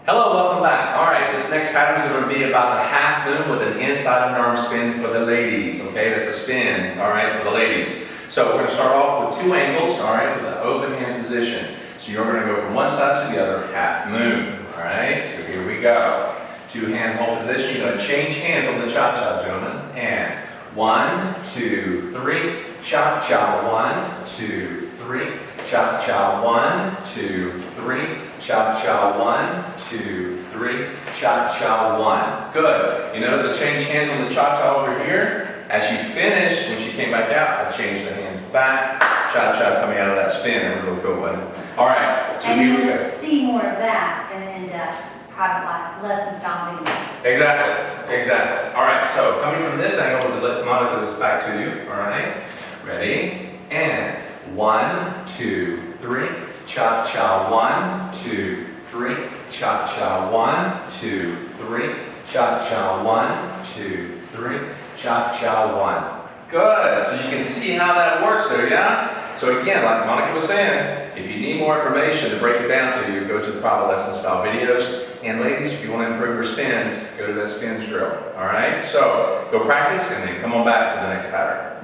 Hello, welcome back. All right, this next pattern is going to be about the half moon with an inside of an arm spin for the ladies. Okay, that's a spin, all right, for the ladies. So we're going to start off with two angles, all right, with an open hand position. So you're going to go from one side to the other, half moon. All right, so here we go. Two hand hold position. You're going to change hands on the cha-cha, gentlemen. And 1, 2, 3, cha-cha, 1, 2, 3, cha-cha, 1, 2, 3, cha-cha, 1, 2, 3, cha-cha, 1. Good. You notice I changed hands on the cha-cha over here. As she finished, when she came back out, I changed the hands back. Cha-cha coming out of that spin. It was really cool, wasn't it? All right. So and here we you'll go. see more of that in private lesson style videos. Exactly. Exactly. All right. So coming from this angle, Monica's back to you. All right. Ready? And 1, 2, 3, cha-cha, 1, 2, 3, cha-cha, 1, 2, 3, cha-cha, 1, 2, 3, cha-cha, 1. Good. So you can see how that works there, yeah? So again, like Monica was saying, if you need more information to break it down to you, go to the private lesson style videos. And ladies, if you want to improve your spins, go to that spins drill. All right? So go practice and then come on back for the next pattern.